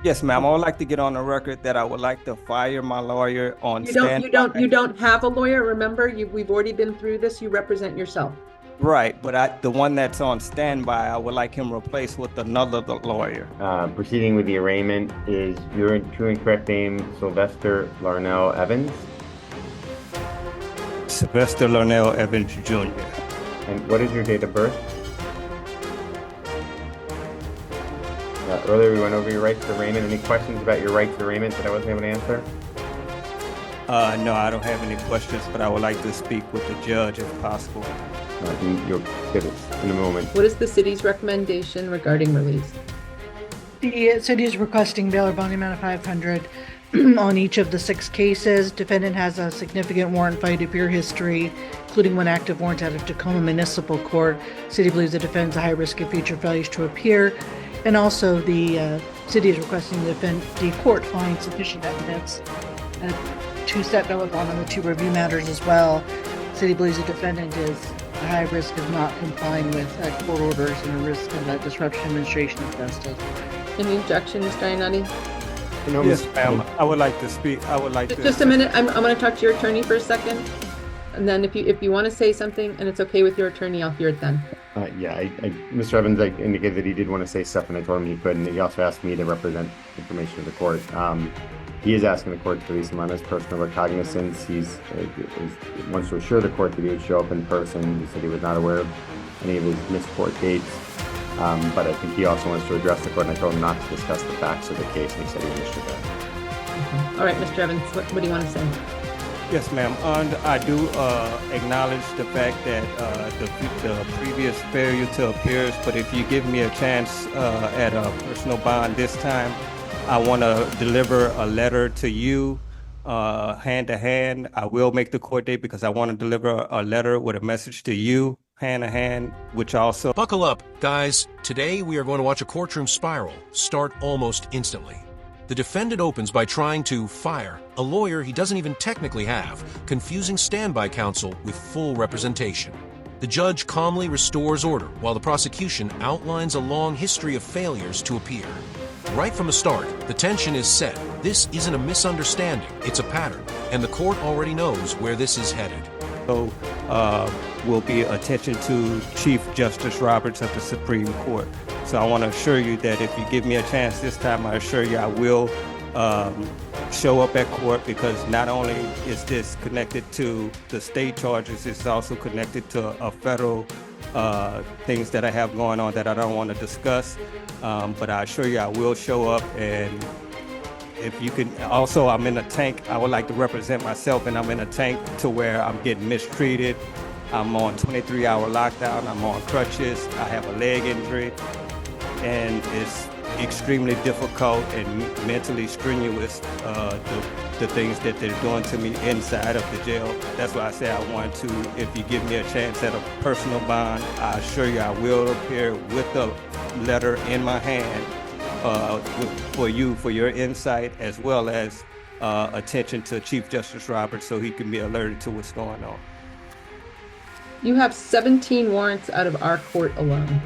Yes, ma'am. I would like to get on the record that I would like to fire my lawyer on You don't, you standby. don't, you don't have a lawyer. Remember, we've already been through this. You represent yourself. Right, but the one that's on standby, I would like him replaced with another lawyer. Proceeding with the arraignment is your true and correct name, Sylvester Larnell Evans. Sylvester Larnell Evans Jr. And what is your date of birth? Earlier we went over your rights to arraignment. Any questions about your rights to arraignment that I wasn't able to answer? No, I don't have any questions, but I would like to speak with the judge if possible. You'll get it in a moment. What is the city's recommendation regarding release? The city is requesting bail or bond amount of 500 on each of the 6 cases. Defendant has a significant warrant fight appear history, including one active warrant out of Tacoma Municipal Court. City believes the defendant is a high risk of future failures to appear. And also the city is requesting the court find sufficient evidence to set bail or bond on the 2 review matters as well. City believes the defendant is a high risk of not complying with court orders and a risk of disruption administration of justice. Any objection, Mr. Iannotti? Yes, ma'am. I would like to speak. I would like to. Just a minute. I'm going to talk to your attorney for a second, and then if you want to say something and it's okay with your attorney, I'll hear it then. Mr. Evans indicated that he did want to say stuff, and I told him he could, and he also asked me to represent information to the court. He is asking the court to release him on his personal recognizance. He wants to assure the court that he would show up in person. He said he was not aware of any of his missed court dates. But I think he also wants to address the court, and I told him not to discuss the facts of the case, and he said he understood that. Okay. All right, Mr. Evans, what do you want to say? Yes, ma'am. And I do acknowledge the fact that the previous failure to appear, but if you give me a chance at a personal bond this time, I want to deliver a letter to you hand to hand. I will make the court date because I want to deliver a letter with a message to you hand to hand, which also... Buckle up, guys. Today we are going to watch a courtroom spiral start almost instantly. The defendant opens by trying to fire a lawyer he doesn't even technically have, confusing standby counsel with full representation. The judge calmly restores order while the prosecution outlines a long history of failures to appear. Right from the start, the tension is set. This isn't a misunderstanding, it's a pattern, and the court already knows where this is headed. So, will be attention to Chief Justice Roberts of the Supreme Court. So I want to assure you that if you give me a chance this time, I assure you I will show up at court, because not only is this connected to the state charges, it's also connected to a federal things that I have going on that I don't want to discuss. But I assure you I will show up. And if you can, also I'm in a tank. I would like to represent myself, and I'm in a tank to where I'm getting mistreated. I'm on 23-hour lockdown. I'm on crutches. I have a leg injury, and it's extremely difficult and mentally strenuous, the things that they're doing to me inside of the jail. That's why I say I want to, if you give me a chance at a personal bond, I assure you I will appear with the letter in my hand for you, for your insight, as well as attention to Chief Justice Roberts so he can be alerted to what's going on. You have 17 warrants out of our court alone.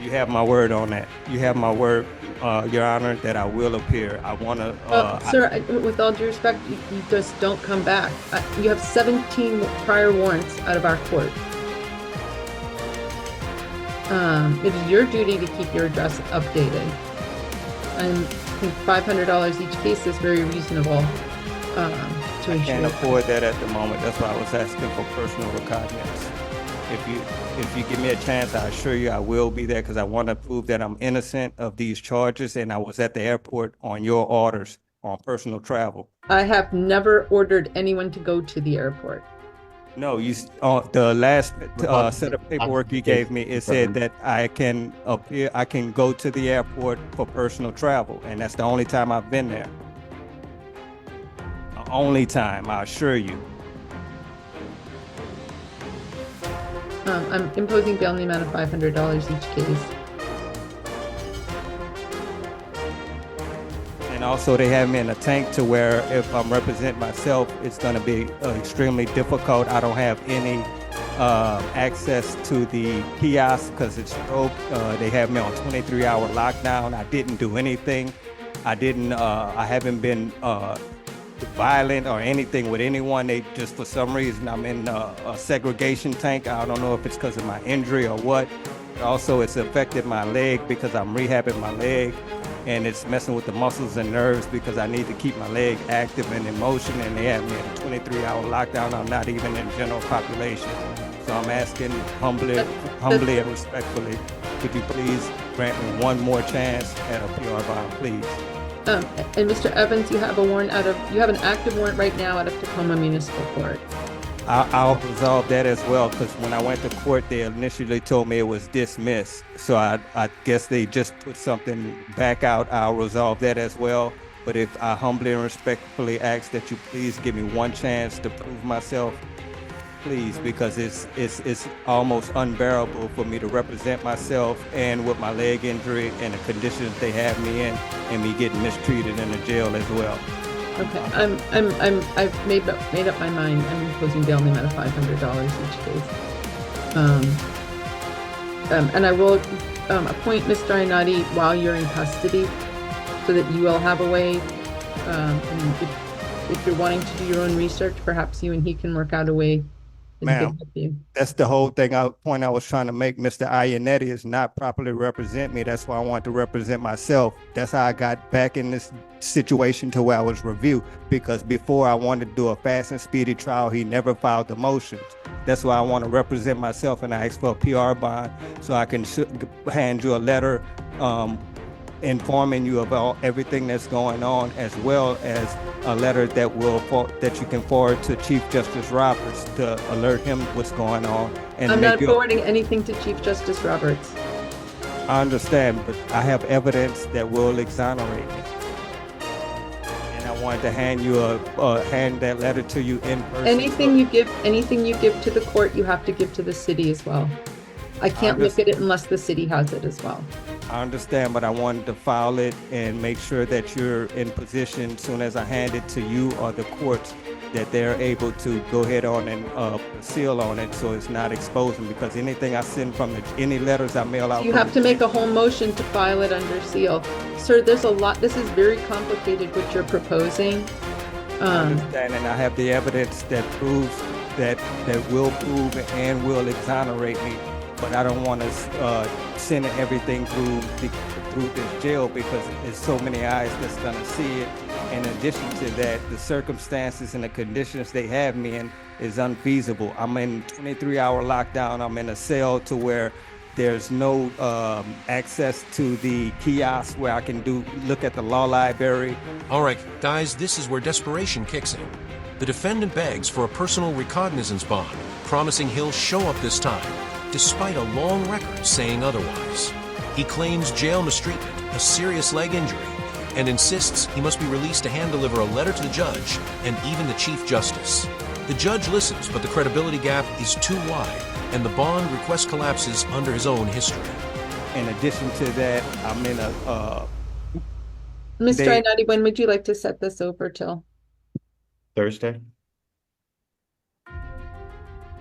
You have my word on that. You have my word, Your Honor, that I will appear. I want to... Sir, with all due respect, you just don't come back. You have 17 prior warrants out of our court. It is your duty to keep your address updated. And I think $500 each case is very reasonable. I can't afford that at the moment. That's why I was asking for personal recognizance. If you give me a chance, I assure you I will be there, because I want to prove that I'm innocent of these charges, and I was at the airport on your orders on personal travel. I have never ordered anyone to go to the airport. No, the last set of paperwork you gave me, it said that I can appear, I can go to the airport for personal travel, and that's the only time I've been there. The only time, I assure you. I'm imposing bail in the amount of $500 each case. And also they have me in a tank to where if I'm representing myself, it's going to be extremely difficult. I don't have any access to the kiosk because it's broke. They have me on 23-hour lockdown. I didn't do anything. I haven't been violent or anything with anyone. They just, for some reason, I'm in a segregation tank. I don't know if it's because of my injury or what. Also, it's affected my leg because I'm rehabbing my leg, and it's messing with the muscles and nerves because I need to keep my leg active and in motion, and they have me in a 23-hour lockdown. I'm not even in general population. So I'm asking humbly and respectfully, could you please grant me one more chance at a PR bond, please? And Mr. Evans, you have an active warrant right now out of Tacoma Municipal Court. I'll resolve that as well, because when I went to court, they initially told me it was dismissed. So I guess they just put something back out. I'll resolve that as well. But if I humbly and respectfully ask that you please give me one chance to prove myself, please, because it's almost unbearable for me to represent myself, and with my leg injury and the conditions they have me in, and me getting mistreated in the jail as well. Okay, I've made up my mind. I'm imposing bail in the amount of $500 each case. And I will appoint Mr. Ionati while you're in custody, so that you will have a way. And if you're wanting to do your own research, perhaps you and he can work out a way. Ma'am, that's the whole point I was trying to make. Mr. Ionetti is not properly represent me. That's why I want to represent myself. That's how I got back in this situation to where I was reviewed, because before I wanted to do a fast and speedy trial, he never filed the motions. That's why I want to represent myself, and I asked for a PR bond so I can hand you a letter informing you about everything that's going on, as well as a letter that you can forward to Chief Justice Roberts to alert him what's going on. And I'm not forwarding anything to Chief Justice Roberts. I understand, but I have evidence that will exonerate me. And I wanted to hand that letter to you in person. Anything you give to the court, you have to give to the city as well. I can't look at it unless the city has it as well. I understand, but I wanted to file it and make sure that you're in position as soon as I hand it to you or the courts, that they're able to go ahead on and seal on it, so it's not exposing, because anything I send any letters I mail out. You have to make a whole motion to file it under seal. Sir, there's a lot. This is very complicated what you're proposing. I understand, and I have the evidence that proves that will prove and will exonerate me. But I don't want to send everything through this jail, because there's so many eyes that's gonna see it. In addition to that, the circumstances and the conditions they have me in is unfeasible. I'm in 23-hour lockdown. I'm in a cell to where there's no access to the kiosk where I can look at the law library. All right, guys, this is where desperation kicks in. The defendant begs for a personal recognizance bond, promising he'll show up this time, despite a long record saying otherwise. He claims jail mistreatment, a serious leg injury, and insists he must be released to hand-deliver a letter to the judge and even the Chief Justice. The judge listens, but the credibility gap is too wide, and the bond request collapses under his own history. In addition to that, I'm in a... Mr. Ionati, when would you like to set this over till? Thursday.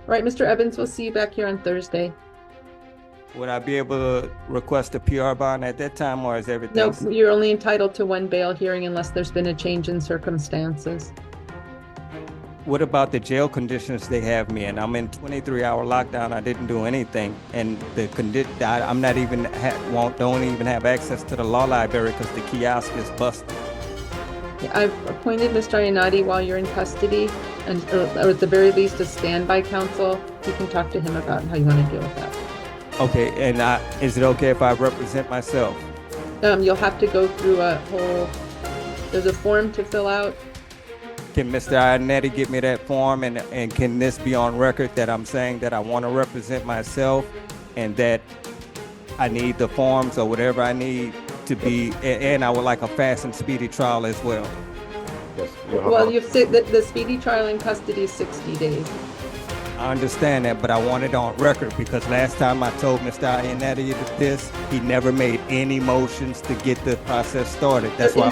Right, Mr. Evans, we'll see you back here on Thursday. Would I be able to request a PR bond at that time, or is everything? No, you're only entitled to one bail hearing unless there's been a change in circumstances. What about the jail conditions they have me in? I'm in 23-hour lockdown. I didn't do anything, and I'm not even don't even have access to the law library because the kiosk is busted. I've appointed Mr. Ionati while you're in custody, and or at the very least a standby counsel. You can talk to him about how you want to deal with that. Okay, and is it okay if I represent myself? You'll have to go through there's a form to fill out. Can Mr. Ionetti give me that form, and can this be on record that I'm saying that I want to represent myself, and that I need the forms or whatever I need to be, and I would like a fast and speedy trial as well. Yes. Well, you've said that the speedy trial in custody is 60 days. I understand that, but I want it on record, because last time I told Mr. Ionetti this, he never made any motions to get the process started. That's why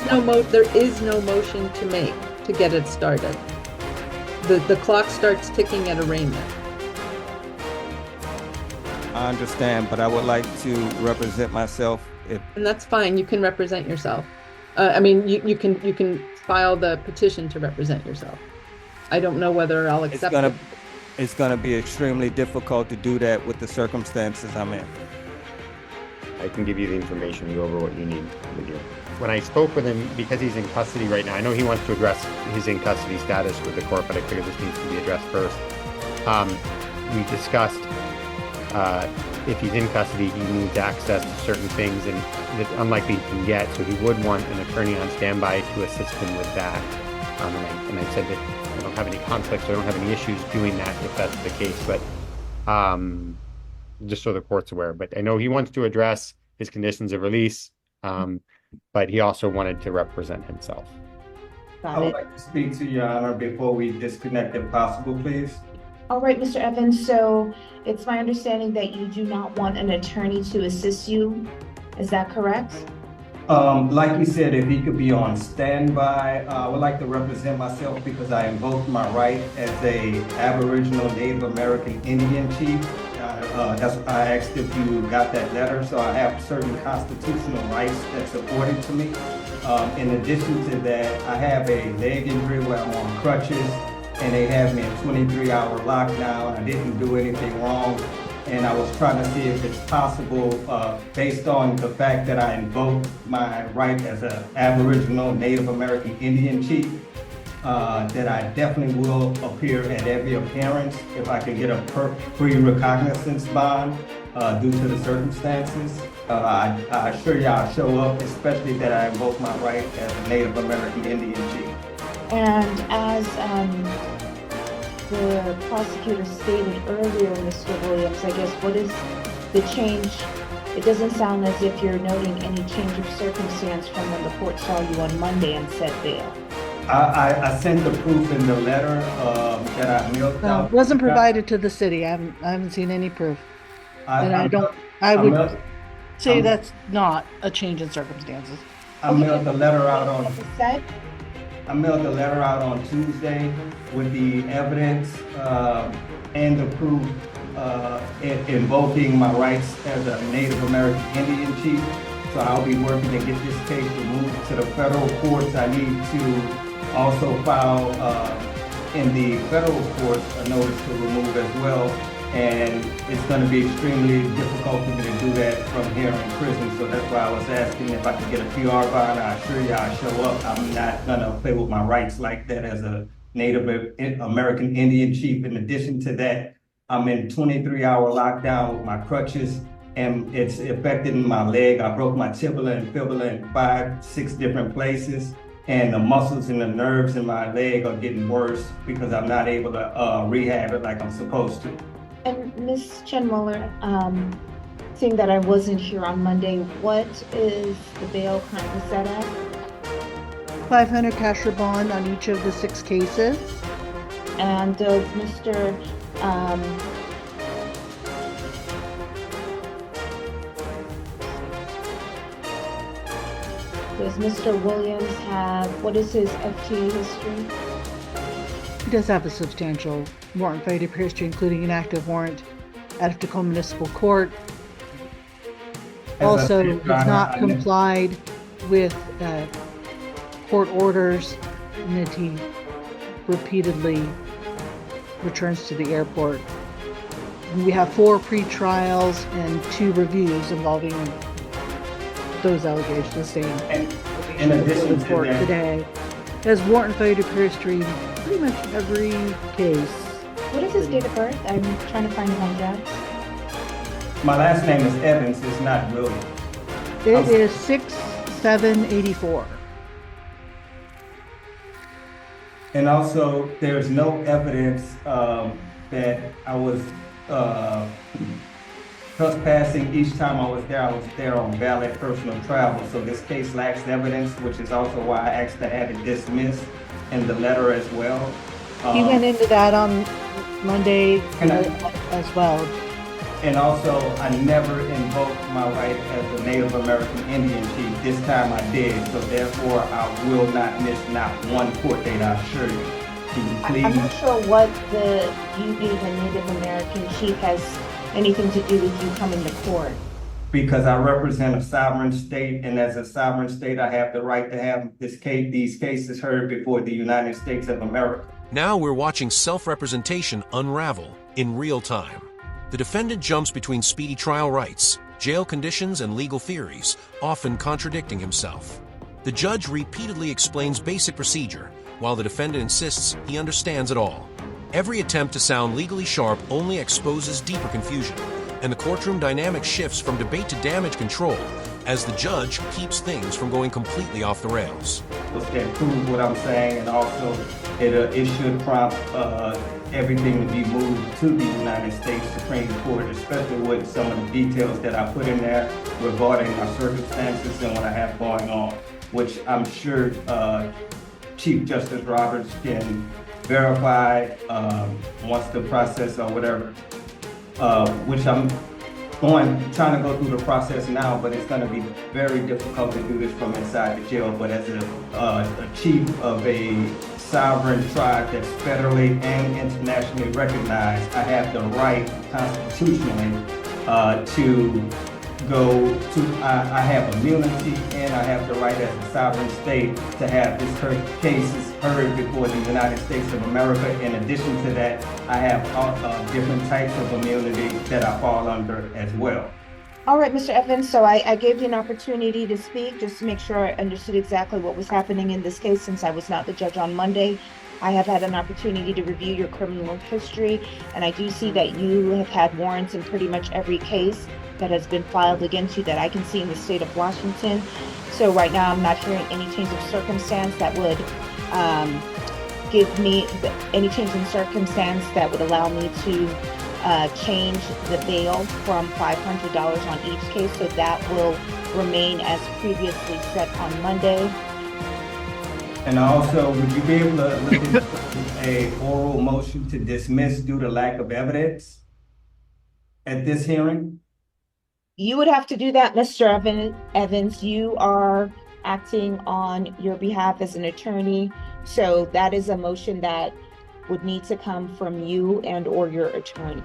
there is no motion to make to get it started. The clock starts ticking at arraignment. I understand, but I would like to represent myself. And that's fine. You can represent yourself. I mean, you can file the petition to represent yourself. I don't know whether I'll accept it. It's gonna be extremely difficult to do that with the circumstances I'm in. I can give you the information, go over what you need with you. When I spoke with him, because he's in custody right now, I know he wants to address his in custody status with the court, but I figured this needs to be addressed first. We discussed if he's in custody, he needs access to certain things, and it's unlikely he can get, so he would want an attorney on standby to assist him with that. And I said that I don't have any conflicts, so I don't have any issues doing that if that's the case, but just so the court's aware. But I know he wants to address his conditions of release, but he also wanted to represent himself. I would like to speak to Your Honor before we disconnect if possible, please. All right, Mr. Evans, so it's my understanding that you do not want an attorney to assist you. Is that correct? Like you said, if he could be on standby, I would like to represent myself because I invoked my right as a Aboriginal Native American Indian chief. That's why I asked if you got that letter. So I have certain constitutional rights that's afforded to me. In addition to that, I have a leg injury where I'm on crutches, and they have me in 23-hour lockdown. I didn't do anything wrong. And I was trying to see if it's possible, based on the fact that I invoked my right as an Aboriginal Native American Indian chief, that I definitely will appear at every appearance if I can get a pre-recognizance bond due to the circumstances. I assure you I'll show up, especially that I invoke my right as a Native American Indian chief. And as the prosecutor stated earlier, Mr. Williams, I guess, what is the change? It doesn't sound as if you're noting any change of circumstance from when the court saw you on Monday and set bail. I sent the proof in the letter that I mailed out. It wasn't provided to the city. I haven't seen any proof. I would say that's not a change in circumstances. I mailed the letter out on. Set? I mailed the letter out on Tuesday with the evidence and the proof invoking my rights as a Native American Indian chief. So I'll be working to get this case removed to the federal courts. I need to also file in the federal courts a notice to remove as well. And it's going to be extremely difficult for me to do that from here in prison. So that's why I was asking if I could get a PR bond. I assure you I'll show up. I'm not going to play with my rights like that as a Native American Indian chief. In addition to that, I'm in 23-hour lockdown with my crutches, and it's affected my leg. I broke my tibia and fibula in 5-6 different places. And the muscles and the nerves in my leg are getting worse because I'm not able to rehab it like I'm supposed to. And Ms. Chenmuller, seeing that I wasn't here on Monday, what is the bail currently set at? $500 cash or bond on each of the 6 cases. And does Mr. Williams have, what is his FTA history? He does have a substantial warrant fighting history, including an active warrant out of Tacoma Municipal Court. Also, has not complied with court orders, and that he repeatedly returns to the airport. We have 4 pre-trials and 2 reviews involving those allegations, the same. In addition to court that, today, has warrant fighting history in pretty much every case. What is his date of birth? I'm trying to find my address. my last name is Evans, it's not Williams. It is 6784. And also, there's no evidence that I was trespassing each time I was there on valid personal travel. So this case lacks evidence, which is also why I asked to have it dismissed in the letter as well. He went into that on Monday as well. And also, I never invoked my right as a Native American Indian chief. This time I did, so therefore I will not miss not one court date, I assure you. Can you please? I'm not sure what you being a Native American chief has anything to do with you coming to court. Because I represent a sovereign state, and as a sovereign state, I have the right to have these cases heard before the United States of America. Now we're watching self-representation unravel in real time. The defendant jumps between speedy trial rights, jail conditions, and legal theories, often contradicting himself. The judge repeatedly explains basic procedure, while the defendant insists he understands it all. Every attempt to sound legally sharp only exposes deeper confusion, and the courtroom dynamic shifts from debate to damage control as the judge keeps things from going completely off the rails. That proves what I'm saying, and also it should prompt everything to be moved to the United States Supreme Court, especially with some of the details that I put in there regarding my circumstances and what I have going on, which I'm sure Chief Justice Roberts can verify once the process or whatever, which I'm trying to go through the process now, but it's going to be very difficult to do this from inside the jail. But as a chief of a sovereign tribe that's federally and internationally recognized, I have the right constitutionally to go to, I have immunity, and I have the right as a sovereign state to have this cases heard before the United States of America. In addition to that, I have different types of immunity that I fall under as well. All right, Mr. Evans, so I gave you an opportunity to speak just to make sure I understood exactly what was happening in this case. Since I was not the judge on Monday, I have had an opportunity to review your criminal history, and I do see that you have had warrants in pretty much every case that has been filed against you that I can see in the state of Washington. So right now I'm not hearing any change of circumstance that would give me any change in circumstance that would allow me to change the bail from $500 on each case. So that will remain as previously set on Monday. And also, would you be able to look into a oral motion to dismiss due to lack of evidence at this hearing? You would have to do that, Mr. Evans. You are acting on your behalf as an attorney. So that is a motion that would need to come from you and or your attorney.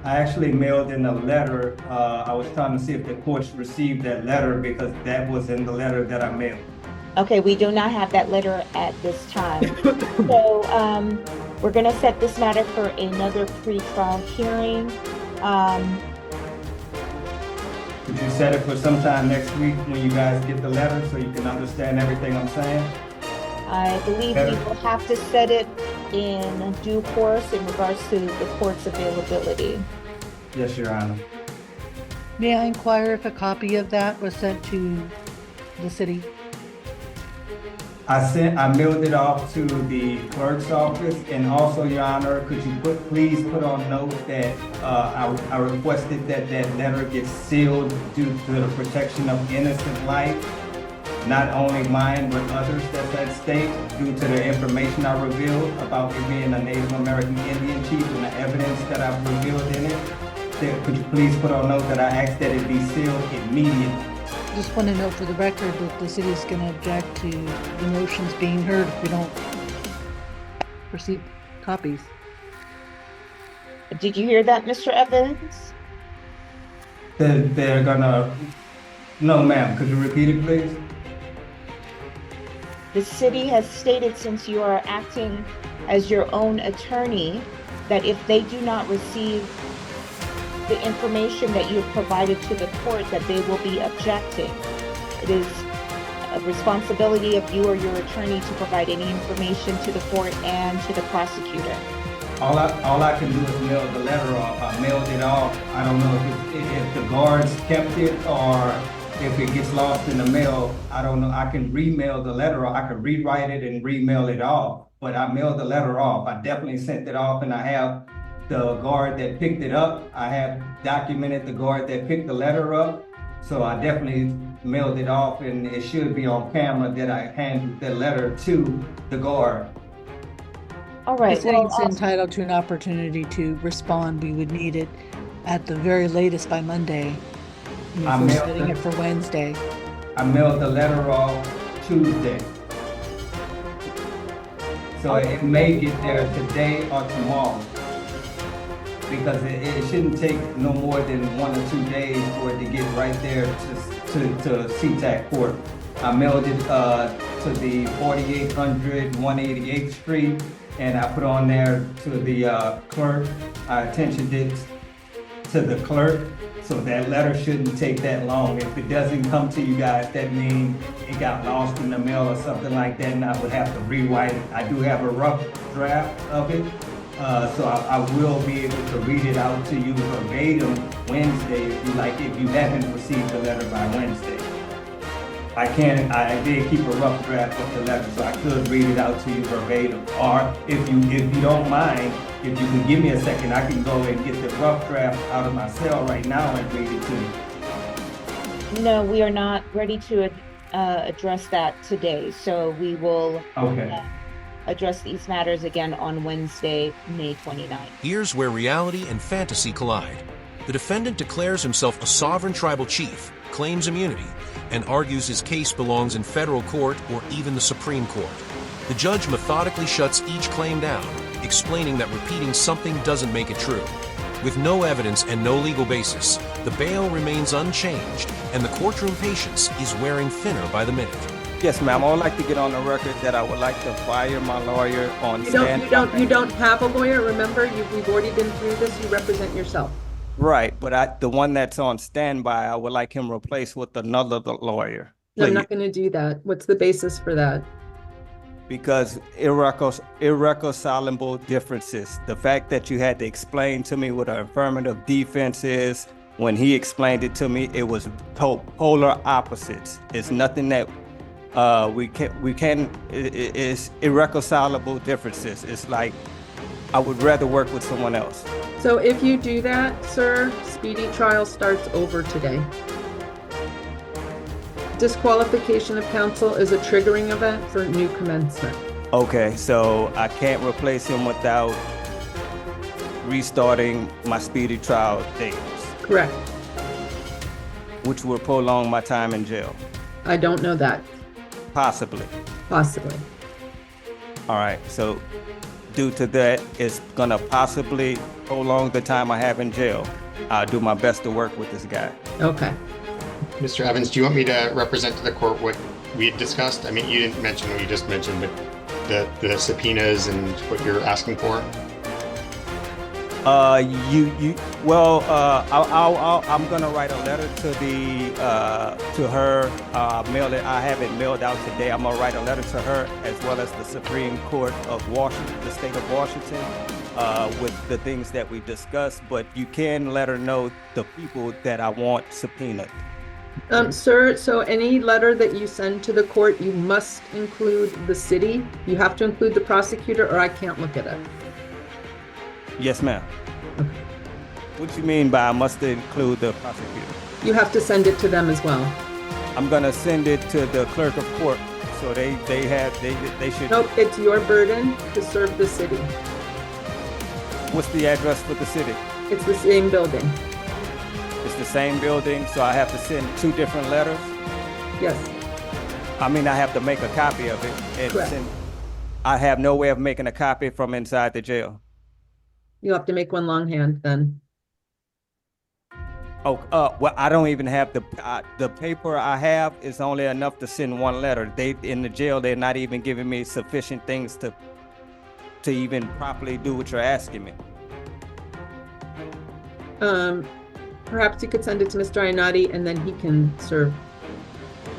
I actually mailed in a letter. I was trying to see if the courts received that letter because that was in the letter that I mailed. Okay, we do not have that letter at this time. So we're going to set this matter for another pre-trial hearing. Could you set it for sometime next week when you guys get the letter so you can understand everything I'm saying? I believe we will have to set it in due course in regards to the court's availability. Yes, Your Honor. May I inquire if a copy of that was sent to the city? I mailed it off to the clerk's office, and also, Your Honor, could you please put on note that I requested that that letter gets sealed due to the protection of innocent life, not only mine but others that's at stake, due to the information I revealed about me being a Native American Indian chief and the evidence that I've revealed in it. Could you please put on note that I asked that it be sealed immediately? Just want to note for the record that the city is going to object to the motions being heard if we don't receive copies. Did you hear that, Mr. Evans? They're gonna... No, ma'am. Could you repeat it, please? The city has stated, since you are acting as your own attorney, that if they do not receive the information that you have provided to the court, that they will be objecting. It is a responsibility of you or your attorney to provide any information to the court and to the prosecutor. All I can do is mail the letter off. I mailed it off. I don't know if the guards kept it or if it gets lost in the mail. I don't know. I can remail the letter off. I can rewrite it and remail it off. But I mailed the letter off. I definitely sent it off, and I have the guard that picked it up. I have documented the guard that picked the letter up. So I definitely mailed it off, and it should be on camera that I handed the letter to the guard. All right. The city's entitled to an opportunity to respond. We would need it at the very latest by Monday. If we're setting it for Wednesday. I mailed the letter off Tuesday. So it may get there today or tomorrow. because it shouldn't take no more than 1 or 2 days for it to get right there to SeaTac Court. I mailed it to the 4800 188th Street, and I put on there to the clerk. I attentioned it to the clerk, so that letter shouldn't take that long. If it doesn't come to you guys, that means it got lost in the mail or something like that, and I would have to rewrite it. I do have a rough draft of it, so I will be able to read it out to you verbatim Wednesday if you like, if you haven't received the letter by Wednesday. I did keep a rough draft of the letter, so I could read it out to you verbatim. Or if you don't mind, if you can give me a second, I can go and get the rough draft out of my cell right now and read it to you. No, we are not ready to address that today. So we will address these matters again on Wednesday, May 29th. Here's where reality and fantasy collide. The defendant declares himself a sovereign tribal chief, claims immunity, and argues his case belongs in federal court or even the Supreme Court. The judge methodically shuts each claim down, explaining that repeating something doesn't make it true. With no evidence and no legal basis, the bail remains unchanged, and the courtroom patience is wearing thinner by the minute. Yes, ma'am. I would like to get on the record that I would like to fire my lawyer on stand. You don't have a lawyer. Remember, we've already been through this. You represent yourself. Right, but the one that's on standby, I would like him replaced with another lawyer. I'm not going to do that. What's the basis for that? Because irreconcilable differences. The fact that you had to explain to me what an affirmative defense is, when he explained it to me, it was polar opposites. It's nothing that it's irreconcilable differences. It's like, I would rather work with someone else. So if you do that, sir, speedy trial starts over today. Disqualification of counsel is a triggering event for new commencement. Okay, so I can't replace him without restarting my speedy trial dates. Correct. Which will prolong my time in jail. I don't know that. Possibly. Possibly. All right, so due to that, it's gonna possibly prolong the time I have in jail. I'll do my best to work with this guy. Okay. Mr. Evans, do you want me to represent to the court what we had discussed? I mean, you didn't mention what you just mentioned, but the subpoenas and what you're asking for? I'm gonna write a letter to her, mail it. I have it mailed out today. I'm gonna write a letter to her as well as the Supreme Court of Washington, the state of Washington, with the things that we discussed, but you can let her know the people that I want subpoenaed. Sir, so any letter that you send to the court, you must include the city. You have to include the prosecutor, or I can't look at it. Yes, ma'am. What do you mean by I must include the prosecutor? You have to send it to them as well. I'm gonna send it to the clerk of court, so they should. Nope, it's your burden to serve the city. What's the address for the city? It's the same building. It's the same building, so I have to send 2 different letters? Yes. I mean, I have to make a copy of it. And Correct. I have no way of making a copy from inside the jail. You'll have to make one longhand then. Oh, well, I don't even have the paper I have is only enough to send 1 letter. In the jail, they're not even giving me sufficient things to even properly do what you're asking me. Perhaps you could send it to Mr. Iannotti and then he can serve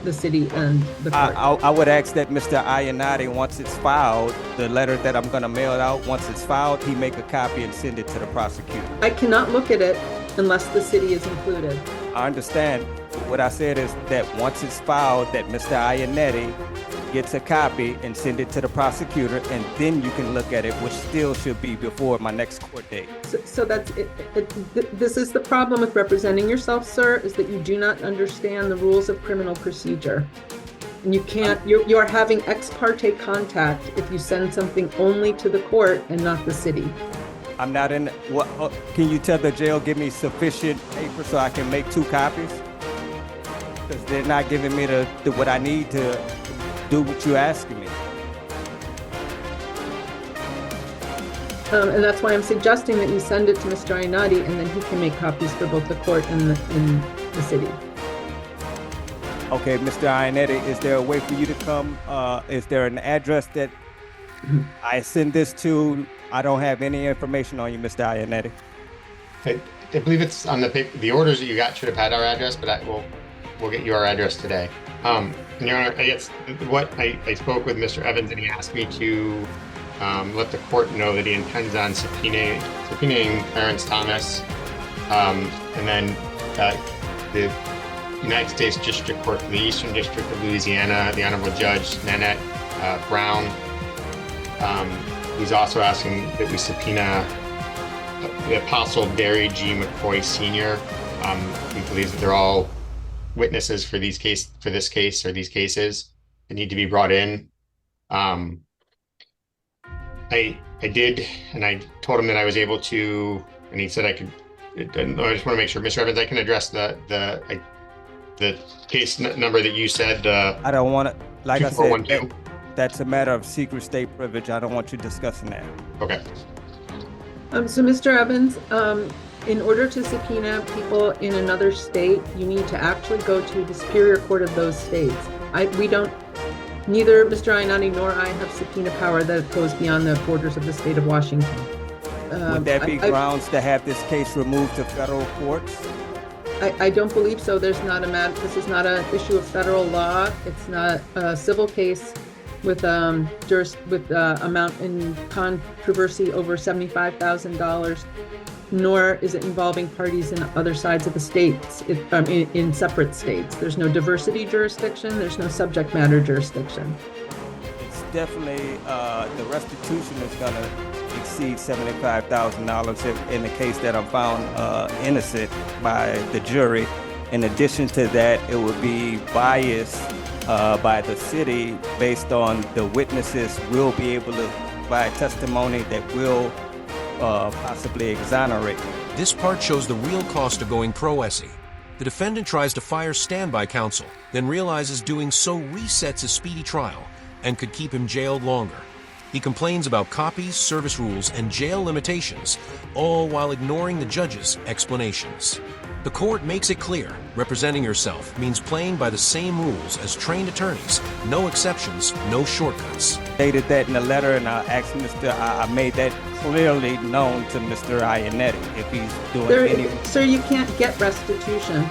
the city and the court. I would ask that Mr. Iannotti, once it's filed, the letter that I'm gonna mail out, once it's filed, he make a copy and send it to the prosecutor. I cannot look at it unless the city is included. I understand. What I said is that once it's filed, that Mr. Iannotti gets a copy and send it to the prosecutor, and then you can look at it, which still should be before my next court date. So that's it. This is the problem with representing yourself, sir, is that you do not understand the rules of criminal procedure. And you can't, you're having ex parte contact if you send something only to the court and not the city. I'm not in, can you tell the jail, give me sufficient paper so I can make 2 copies? Because they're not giving me what I need to do what you're asking me. And that's why I'm suggesting that you send it to Mr. Ionati, and then he can make copies for both the court and the city. Okay, Mr. Ionetti, is there a way for you to come? Is there an address that I send this to? I don't have any information on you, Mr. Ionetti. I believe it's on the orders that you got should have had our address, but we'll get you our address today. And Your Honor, I guess I spoke with Mr. Evans, and he asked me to let the court know that he intends on subpoenaing Clarence Thomas, and then the United States District Court for the Eastern District of Louisiana, the Honorable Judge Nanette Brown. He's also asking that we subpoena the Apostle Derry G. McCoy Sr. He believes that they're all witnesses for this case or these cases that need to be brought in. I did, and I told him that I was able to, and he said I could. I just want to make sure, Mr. Evans, I can address the case number that you said. I don't want to, like I said, 2412. that's a matter of secret state privilege. I don't want you discussing that. Okay. So Mr. Evans, in order to subpoena people in another state, you need to actually go to the Superior Court of those states. Neither Mr. Ionati nor I have subpoena power that goes beyond the borders of the state of Washington. Would that be grounds to have this case removed to federal courts? I don't believe so. This is not an issue of federal law. It's not a civil case with amount in controversy over $75,000, nor is it involving parties in other sides of the states, in separate states. There's no diversity jurisdiction. There's no subject matter jurisdiction. It's definitely, the restitution is going to exceed $75,000 in the case that I'm found innocent by the jury. In addition to that, it would be biased by the city based on the witnesses will be able to provide testimony that will possibly exonerate me. This part shows the real cost of going pro se. The defendant tries to fire standby counsel, then realizes doing so resets his speedy trial and could keep him jailed longer. He complains about copies, service rules, and jail limitations, all while ignoring the judge's explanations. The court makes it clear representing yourself means playing by the same rules as trained attorneys, no exceptions, no shortcuts. Stated that in the letter, and I made that clearly known to Mr. Ionetti if he's doing any. Sir, you can't get restitution.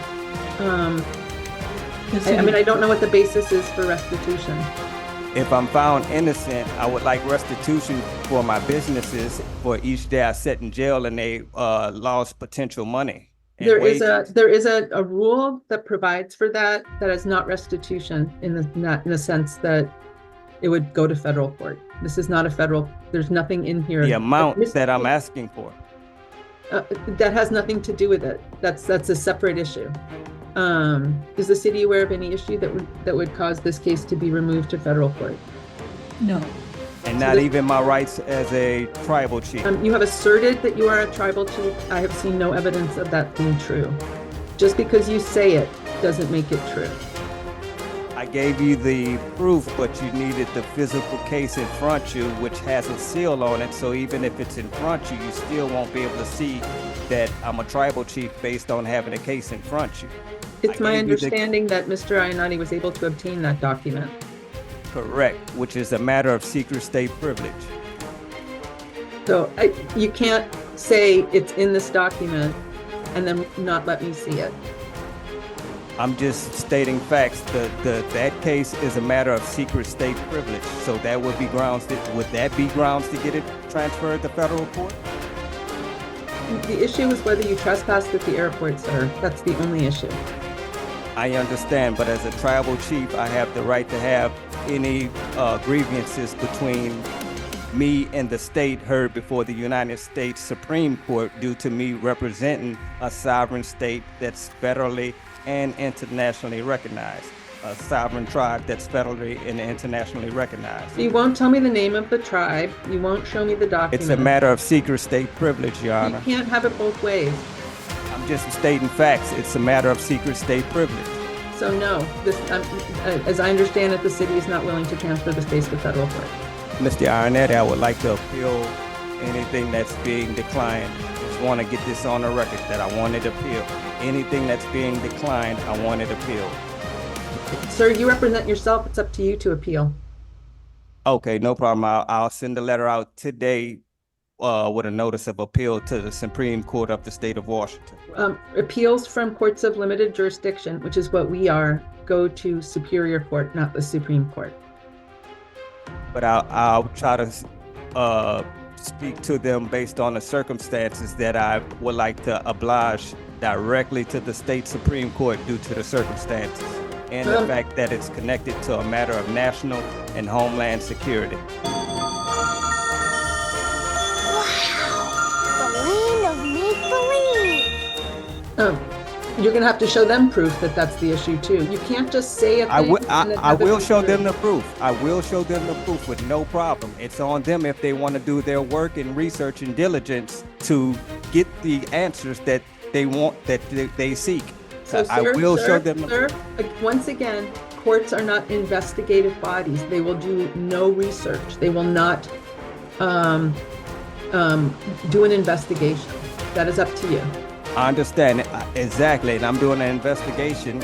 I don't know what the basis is for restitution. If I'm found innocent, I would like restitution for my businesses for each day I sat in jail and they lost potential money. There is a rule that provides for that is not restitution in the sense that it would go to federal court. This is not a federal. There's nothing in here. The amount that I'm asking for. That has nothing to do with it. That's a separate issue. Is the city aware of any issue that would cause this case to be removed to federal court? No. And not even my rights as a tribal chief. You have asserted that you are a tribal chief. I have seen no evidence of that being true. Just because you say it doesn't make it true. I gave you the proof, but you needed the physical case in front of you, which has a seal on it. So even if it's in front of you, you still won't be able to see that I'm a tribal chief based on having a case in front of you. It's my understanding that Mr. Ionati was able to obtain that document. Correct, which is a matter of secret state privilege. So you can't say it's in this document and then not let me see it. I'm just stating facts. That case is a matter of secret state privilege. So that would be grounds. Would that be grounds to get it transferred to federal court? The issue is whether you trespassed at the airport, sir. That's the only issue. I understand, but as a tribal chief, I have the right to have any grievances between me and the state heard before the United States Supreme Court due to me representing a sovereign state that's federally and internationally recognized, a sovereign tribe that's federally and internationally recognized. You won't tell me the name of the tribe. You won't show me the document. It's a matter of secret state privilege, Your Honor. You can't have it both ways. I'm just stating facts. It's a matter of secret state privilege. So no, as I understand it, the city is not willing to transfer this case to federal court. Mr. Ionetti, I would like to appeal Anything that's being declined, just want to get this on the record that I want it appealed. Anything that's being declined, I want it appealed. Sir, you represent yourself. It's up to you to appeal. Okay, no problem. I'll send a letter out today with a notice of appeal to the Supreme Court of the state of Washington. Appeals from courts of limited jurisdiction, which is what we are, go to Superior Court, not the Supreme Court. But I'll try to speak to them based on the circumstances that I would like to oblige directly to the state Supreme Court due to the circumstances and the fact that it's connected to a matter of national and homeland security. You're going to have to show them proof that that's the issue too. You can't just say a thing. I will show them the proof. I will show them the proof with no problem. It's on them if they want to do their work and research and diligence to get the answers that they want, that they seek. So, I will show them. Sir, once again, courts are not investigative bodies. They will do no research. They will not do an investigation. That is up to you. I understand it. Exactly, and I'm doing an investigation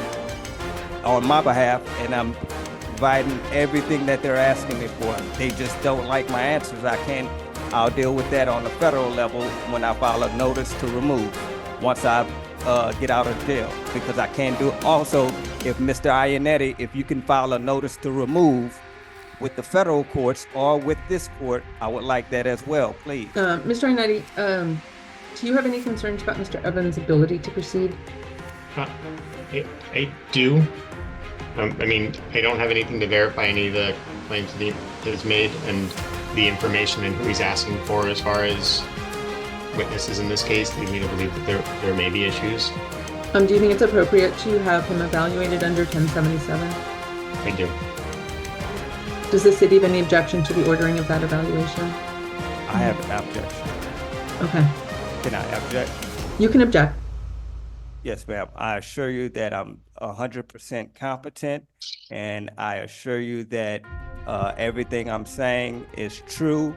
on my behalf, and I'm providing everything that they're asking me for. They just don't like my answers. I'll deal with that on the federal level when I file a notice to remove once I get out of jail, because I can't do it. Also, if Mr. Ionetti, if you can file a notice to remove with the federal courts or with this court, I would like that as well, please. Mr. Ionetti, do you have any concerns about Mr. Evans' ability to proceed? I do. I mean, I don't have anything to verify any of the claims that he has made and the information and who he's asking for as far as witnesses in this case lead me to believe that there may be issues. Do you think it's appropriate to have him evaluated under 1077? I do. Does the city have any objection to the ordering of that evaluation? I have an objection. Okay. Can I object? You can object. Yes, ma'am. I assure you that I'm 100% competent, and I assure you that everything I'm saying is true.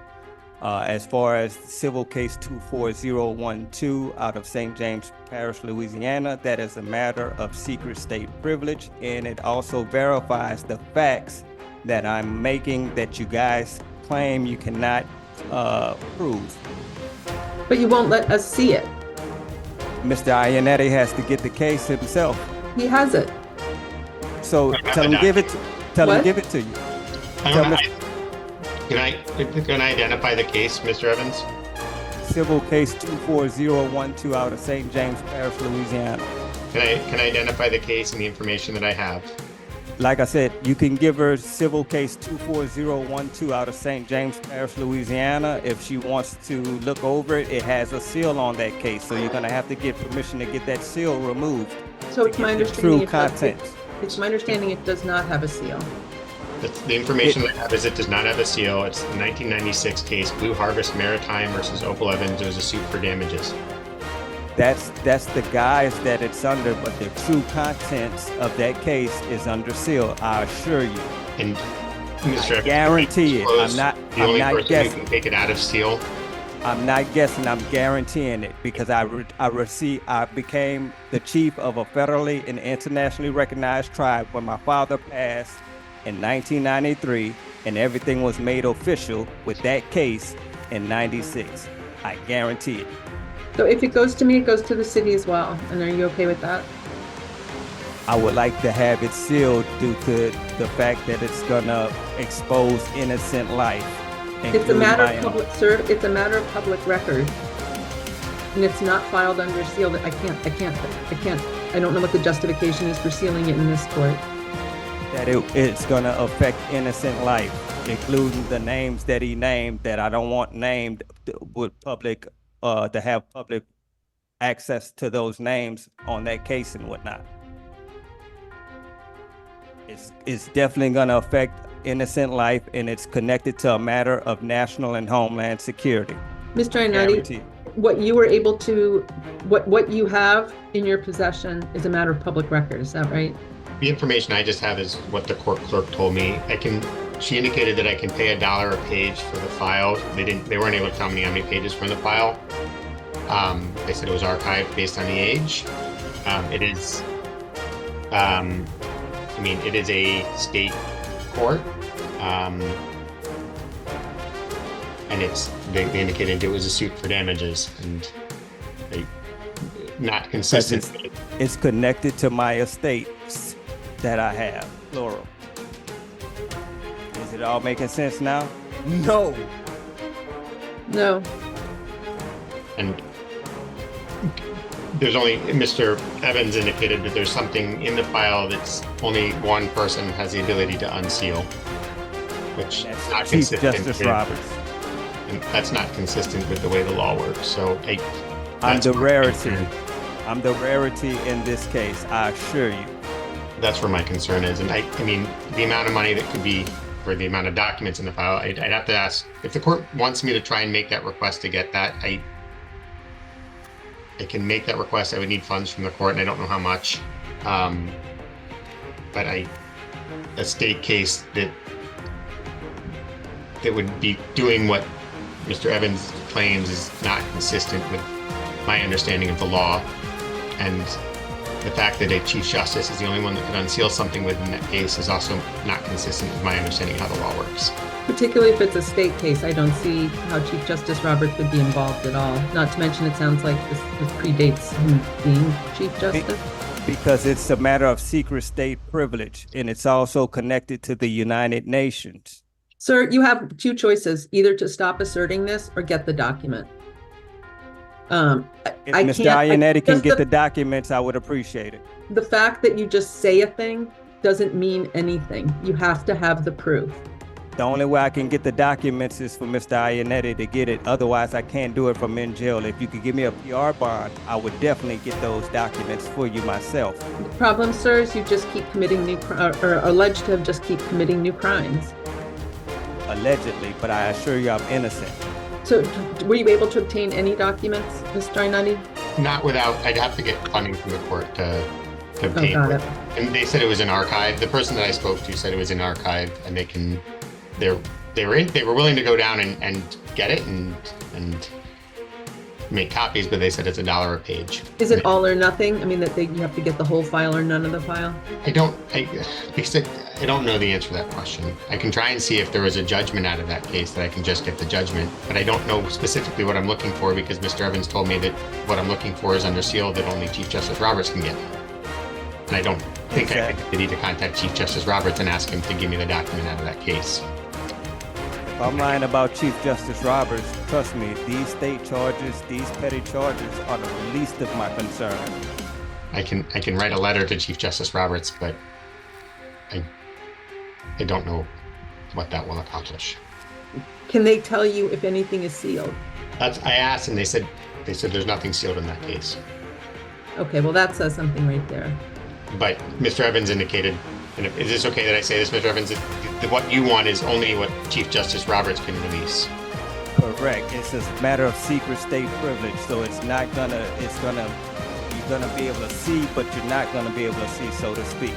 As far as civil case 24012 out of St. James Parish, Louisiana, that is a matter of secret state privilege, and it also verifies the facts that I'm making that you guys claim you cannot prove. But you won't let us see it. Mr. Ionetti has to get the case himself. He has it. So tell him give it to you. Can I identify the case, Mr. Evans? Civil case 24012 out of St. James Parish, Louisiana. Can I identify the case and the information that I have? Like I said, you can give her civil case 24012 out of St. James Parish, Louisiana. If she wants to look over it, it has a seal on that case. So you're going to have to get permission to get that seal removed. So it's my understanding It's my understanding it does not have a seal. The information that I have is it does not have a seal. It's the 1996 case, Blue Harvest Maritime versus Opal Evans. It was a suit for damages. That's the guise that it's under, but the true contents of that case is under seal. I assure you. And Mr. Evans, guarantee it. I'm not guessing. Who can take it out of seal. I'm not guessing. I'm guaranteeing it because I became the chief of a federally and internationally recognized tribe when my father passed in 1993, and everything was made official with that case in 96. I guarantee it. So if it goes to me, it goes to the city as well. And are you okay with that? I would like to have it sealed due to the fact that it's gonna expose innocent life. It's a matter of public, sir. It's a matter of public record, and it's not filed under seal. That I can't. I don't know what the justification is for sealing it in this court. That it's gonna affect innocent life, including the names that he named that I don't want named with public. To have public access to those names on that case and whatnot. It's definitely going to affect innocent life, and it's connected to a matter of national and homeland security. Mr. Ionetti, what you were able to, what you have in your possession is a matter of public record. Is that right? The information I just have is what the court clerk told me. I can she indicated that I can pay $1 a page for the file. They weren't able to tell me how many pages from the file. They said it was archived based on the age. It is, it is a state court. And they indicated it was a suit for damages and not consistent. It's connected to my estates that I have, plural. Is it all making sense now? No. No. And there's only, Mr. Evans indicated that there's something in the file that's only one person has the ability to unseal, which is not Chief consistent. Justice Roberts. And that's not consistent with the way the law works. So I'm the my rarity. concern. I'm the rarity in this case, I assure you. That's where my concern is. And the amount of money that could be, or the amount of documents in the file, I'd have to ask, if the court wants me to try and make that request to get that, I can make that request. I would need funds from the court, and I don't know how much. But a state case that would be doing what Mr. Evans claims is not consistent with my understanding of the law, and the fact that a Chief Justice is the only one that could unseal something within that case is also not consistent with my understanding of how the law works. Particularly if it's a state case, I don't see how Chief Justice Roberts would be involved at all. Not to mention, it sounds like this predates him being Chief Justice. Because it's a matter of secret state privilege, and it's also connected to the United Nations. Sir, you have two choices, either to stop asserting this or get the document. If Mr. Iannetti can get the documents, I would appreciate it. The fact that you just say a thing doesn't mean anything. You have to have the proof. The only way I can get the documents is for Mr. Iannetti to get it. Otherwise, I can't do it from in jail. If you could give me a PR bond, I would definitely get those documents for you myself. The problem, sir, is you just keep committing or alleged to have just keep committing new crimes. Allegedly, but I assure you I'm innocent. So were you able to obtain any documents, Mr. Iannetti? Not without, I'd have to get funding from the court to obtain. got it. And they said it was in archive. The person that I spoke to said it was in archive, and they were willing to go down and get it and make copies, but they said it's $1 a page. Is it all or nothing? I mean, that you have to get the whole file or none of the file? I don't know the answer to that question. I can try and see if there was a judgment out of that case that I can just get the judgment, but I don't know specifically what I'm looking for because Mr. Evans told me that what I'm looking for is under seal that only Chief Justice Roberts can get. And I don't think I need to contact Chief Justice Roberts and ask him to give me the document out of that case. If I'm lying about Chief Justice Roberts, trust me, these state charges, these petty charges are the least of my concern. I can write a letter to Chief Justice Roberts, but I don't know what that will accomplish. Can they tell you if anything is sealed? I asked, and they said there's nothing sealed in that case. Okay, well, that says something right there. But Mr. Evans indicated, and is this okay that I say this, Mr. Evans, that what you want is only what Chief Justice Roberts can release? Correct. It's a matter of secret state privilege, so you're gonna be able to see, but you're not gonna be able to see, so to speak,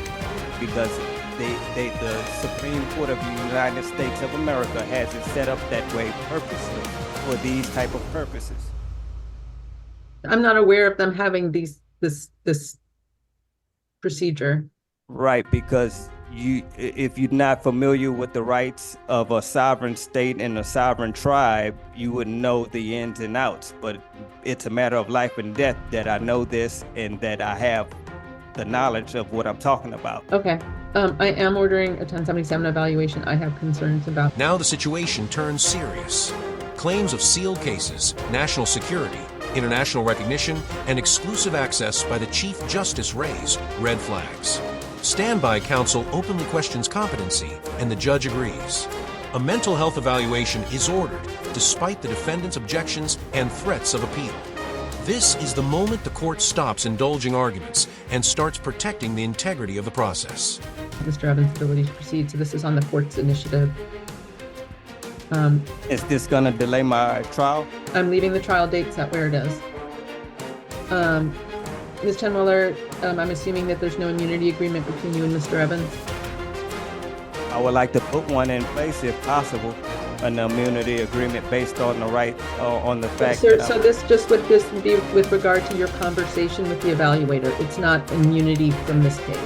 because the Supreme Court of the United States of America has it set up that way purposely for these type of purposes. I'm not aware of them having this procedure. Right, because if you're not familiar with the rights of a sovereign state and a sovereign tribe, you wouldn't know the ins and outs. But it's a matter of life and death that I know this and that I have the knowledge of what I'm talking about. Okay. I am ordering a 1077 evaluation. I have concerns about. Now the situation turns serious. Claims of sealed cases, national security, international recognition, and exclusive access by the Chief Justice raise red flags. Standby counsel openly questions competency, and the judge agrees. A mental health evaluation is ordered, despite the defendant's objections and threats of appeal. This is the moment the court stops indulging arguments and starts protecting the integrity of the process. Mr. Evans' ability to proceed, so this is on the court's initiative. Is this gonna delay my trial? I'm leaving the trial date set where it is. Ms. Chenwiller, I'm assuming that there's no immunity agreement between you and Mr. Evans? I I would like to put one in place if possible, an immunity agreement based on the right, on the fact Sir, that so this just would this be with regard to your conversation with the evaluator? It's not immunity from this case.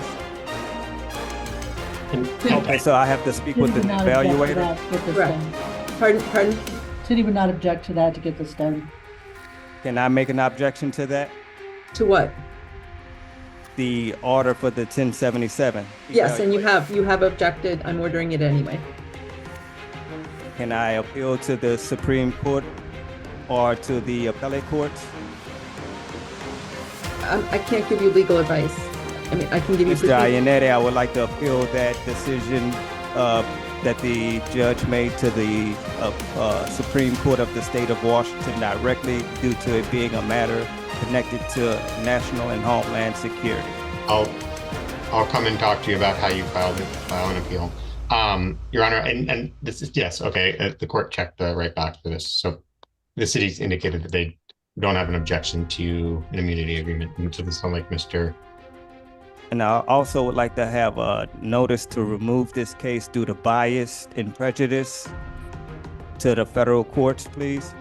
okay, so I have to speak with the City would not object to evaluator. that to get this Correct. done. Pardon? City would not object to that to get this done. Can I make an objection to that? To what? The order for the 1077. Yes, and you have objected. I'm ordering it anyway. Can I appeal to the Supreme Court or to the appellate courts? I can't give you legal advice. I mean, I can give you. Mr. Iannetti, I would like to appeal that decision that the judge made to the Supreme Court of the state of Washington directly due to it being a matter connected to national and homeland security. I'll come and talk to you about how you file an appeal. Your Honor, and this is, yes, okay, the court checked the right box for this. So the city's indicated that they don't have an objection to an immunity agreement. And so this sounds like Mr. And I also would like to have a notice to remove this case due to bias and prejudice to the federal courts, please.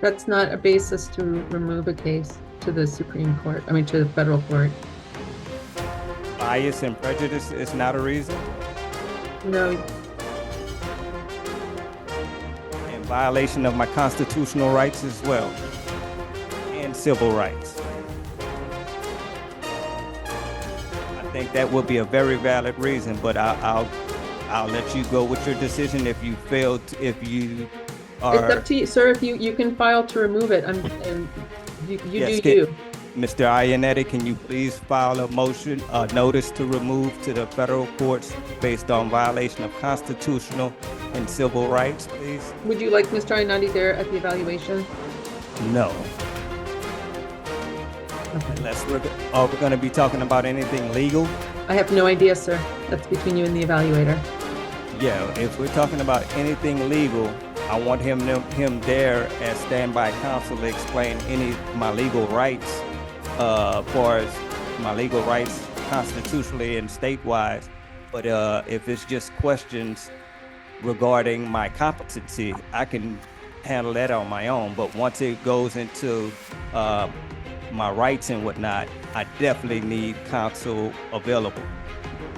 That's not a basis to remove a case to the Supreme Court. I mean, to the federal court. Bias and prejudice is not a reason. No, In violation of my constitutional rights as well, and civil rights. I think that would be a very valid reason, but I'll let you go with your decision if you fail to, if you are. it's up to you, sir. If you can file to remove it, and you Yes, do you. Mr. Iannetti, can you please file a motion, a notice to remove to the federal courts based on violation of constitutional and civil rights, please? Would you like Mr. Iannetti there at the evaluation? No. Okay. Unless we're going to be talking about anything legal. I have no idea, sir. That's between you and the evaluator. Yeah, if we're talking about anything legal, I want him there as standby counsel to explain any of my legal rights, far as my legal rights constitutionally and state-wise. But if it's just questions regarding my competency, I can handle that on my own. But once it goes into my rights and whatnot, I definitely need counsel available.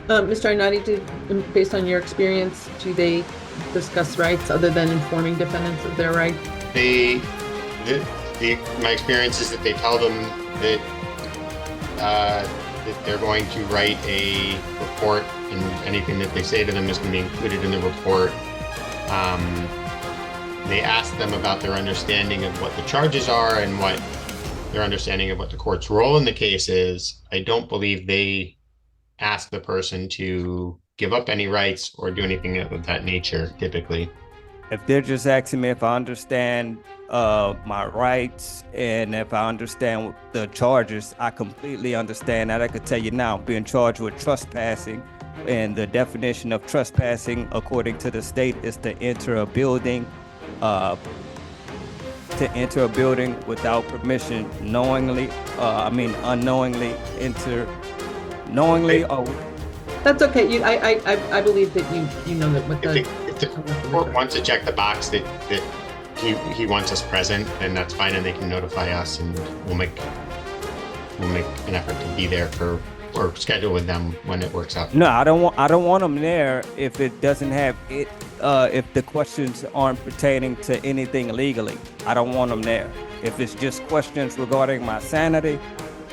Mr. Iannetti, based on your experience, do they discuss rights other than informing defendants of their rights? My experience is that they tell them that that they're going to write a report, and anything that they say to them is going to be included in the report. They ask them about their understanding of what the charges are and what their understanding of what the court's role in the case is. I don't believe they ask the person to give up any rights or do anything of that nature, typically. If they're just asking me if I understand my rights and if I understand the charges, I completely understand that. I could tell you now, being charged with trespassing, and the definition of trespassing according to the state is to enter a building without permission, knowingly, unknowingly knowingly or. That's okay. I believe that you know that what the. If the court wants to check the box that he wants us present, then that's fine, and they can notify us, and we'll make an effort to be there or schedule with them when it works out. No, I don't want them there if it doesn't have it. If the questions aren't pertaining to anything legally, I don't want them there. If it's just questions regarding my sanity,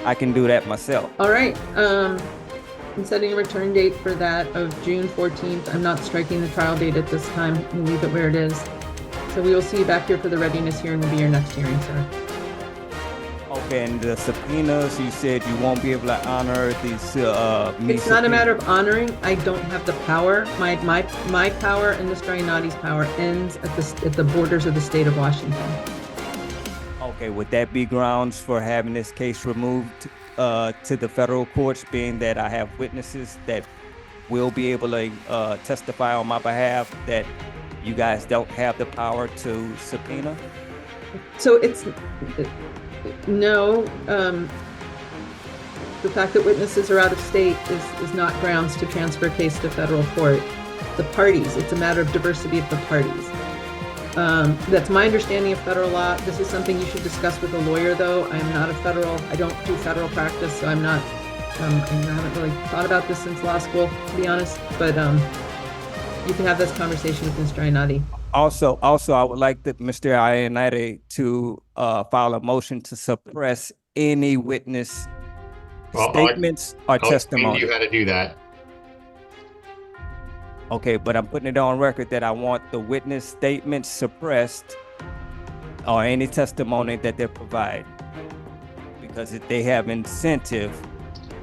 I can do that myself. All right. I'm setting a return date for that of June 14th. I'm not striking the trial date at this time. We'll leave it where it is. So we will see you back here for the readiness hearing. Will be your next hearing, sir. Okay, and the subpoenas, you said you won't be able to honor these. It's not a matter of honoring. I don't have the power. My power and Mr. Iannetti's power ends at the borders of the state of Washington. Okay, would that be grounds for having this case removed to the federal courts, being that I have witnesses that will be able to testify on my behalf that you guys don't have the power to subpoena? So it's no. The fact that witnesses are out of state is not grounds to transfer a case to federal court. The parties, it's a matter of diversity of the parties. That's my understanding of federal law. This is something you should discuss with a lawyer, though. I don't do federal practice, so I haven't really thought about this since law school, to be honest, but you can have this conversation with Mr. Ainati. Also, I would like Mr. Ionati to file a motion to suppress any witness statements or I'll explain to testimony. you how to do that. Okay, but I'm putting it on record that I want the witness statements suppressed or any testimony that they provide, because if they have incentive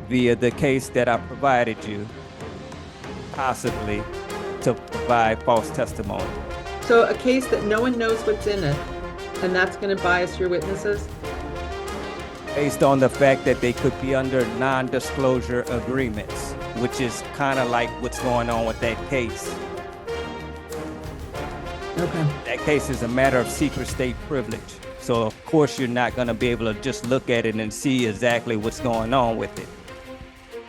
via the case that I provided you, possibly to provide false testimony. So a case that no one knows what's in it, and that's going to bias your witnesses? Based on the fact that they could be under non-disclosure agreements, which is kind of like what's going on with that case. Okay. That case is a matter of secret state privilege. So of course you're not going to be able to just look at it and see exactly what's going on with it.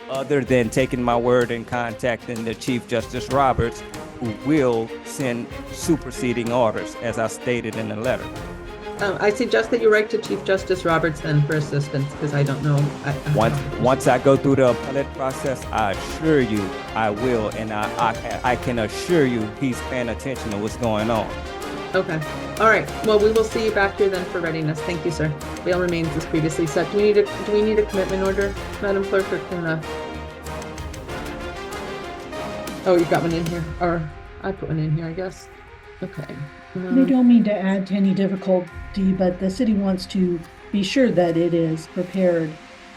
Other than taking my word and contacting the Chief Justice Roberts, who will send superseding orders, as I stated in the letter. I suggest that you write to Chief Justice Roberts then for assistance, because I don't know. Once I go through the appellate process, I assure you I will, and I can assure you he's paying attention to what's going on. Okay. All right. Well, we will see you back here then for readiness. Thank you, sir. Bail remains as previously set. Do we need a commitment order, Madam Clerk, or can Oh, you got one in here, or I put one in here, I guess. Okay. They don't mean to add to any difficulty, but the city wants to be sure that it is prepared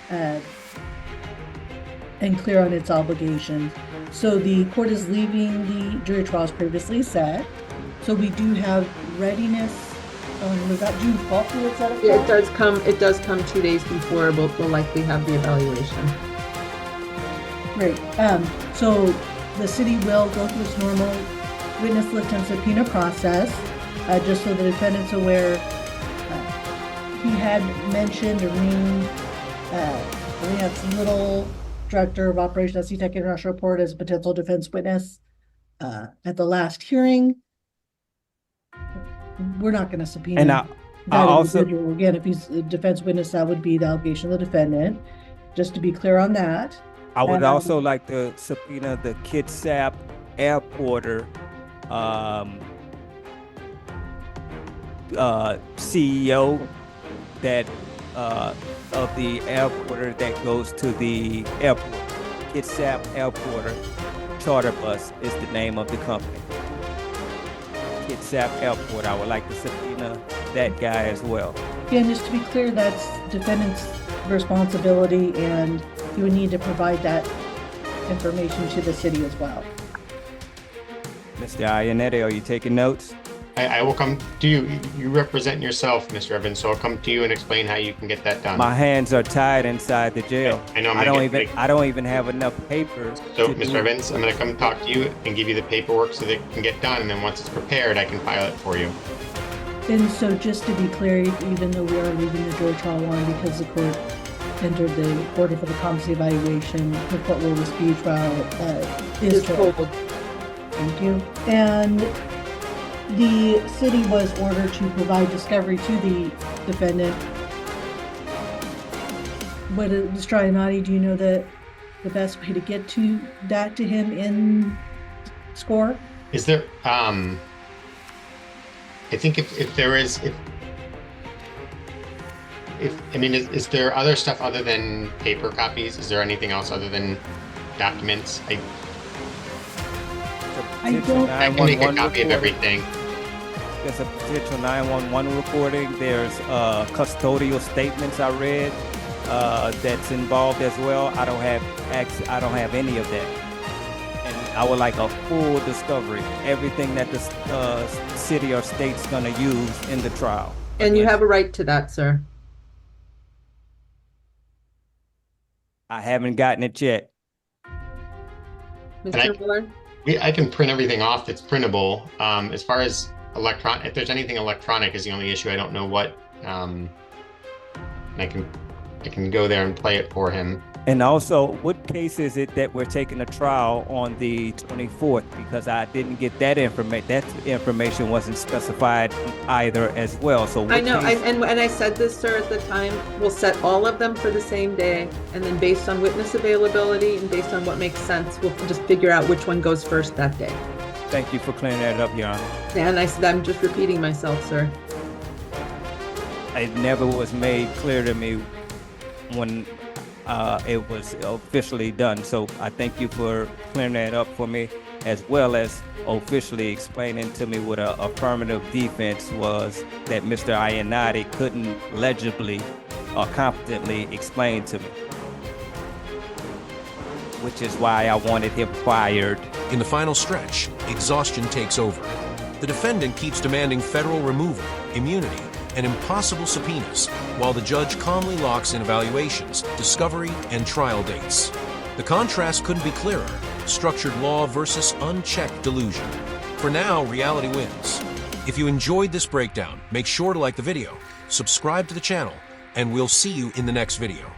and clear on its obligations. So the court is leaving the jury trials previously set. So we do have readiness. Was that June 12th we had set up? Yeah, it does come 2 days before. We'll likely have the evaluation. Great. So the city will go through its normal witness list and subpoena process, just so the defendant's aware. He had mentioned Irene Little, Director of Operations at CTEC International Report, as a potential defense witness at the last hearing. We're not going to subpoena And that also, individual. Again, if he's a defense witness, that would be the allegation of the defendant. Just to be clear on that. I would also like to subpoena the Kitsap Airporter CEO that of the airporter that goes to the airport. Kitsap Airporter Charter Bus is the name of the company. Kitsap Airport. I would like to subpoena that guy as well. Again, just to be clear, that's defendant's responsibility, and you would need to provide that information to the city as well. Mr. Ionati, are you taking notes? I will come to you. You represent yourself, Mr. Evans, so I'll come to you and explain how you can get that done. My hands are tied inside the jail. I know. I don't even have enough paper. So, Mr. Evans, I'm going to come talk to you and give you the paperwork so that it can get done, and then once it's prepared, I can file it for you. And so, just to be clear, even though we are leaving the jury trial one because the court entered the order for the competency evaluation, the court will speed trial is told. Thank you. And the city was ordered to provide discovery to the defendant. What is, Mr. Ionati, do you know the best way to get to that to him in SCORE? Is there, I think if there is, is there other stuff other than paper copies? Is there anything else other than documents? I don't. I can make a copy of everything. There's a potential 911 recording. There's custodial statements I read that's involved as well. I don't have any of that. And I would like a full discovery, everything that the city or state's gonna use in the trial. And you have a right to that, sir. I haven't gotten it yet. Mr. Miller? I can print everything off that's printable. As far as if there's anything electronic is the only issue. I don't know what. I can go there and play it for him. And also, what case is it that we're taking a trial on the 24th? Because I didn't get that information. That information wasn't specified either as well. So I know, case- and I said this, sir, at the time, we'll set all of them for the same day, and then based on witness availability and based on what makes sense, we'll just figure out which one goes first that day. Thank you for clearing that up, Your Honor. And I said, I'm just repeating myself, sir. It never was made clear to me when it was officially done. So I thank you for clearing that up for me, as well as officially explaining to me what an affirmative defense was that Mr. Iannotti couldn't legibly or competently explain to me, which is why I wanted him fired. In the final stretch, exhaustion takes over. The defendant keeps demanding federal removal, immunity, and impossible subpoenas, while the judge calmly locks in evaluations, discovery, and trial dates. The contrast couldn't be clearer: structured law versus unchecked delusion. For now, reality wins. If you enjoyed this breakdown, make sure to like the video, subscribe to the channel, and we'll see you in the next video.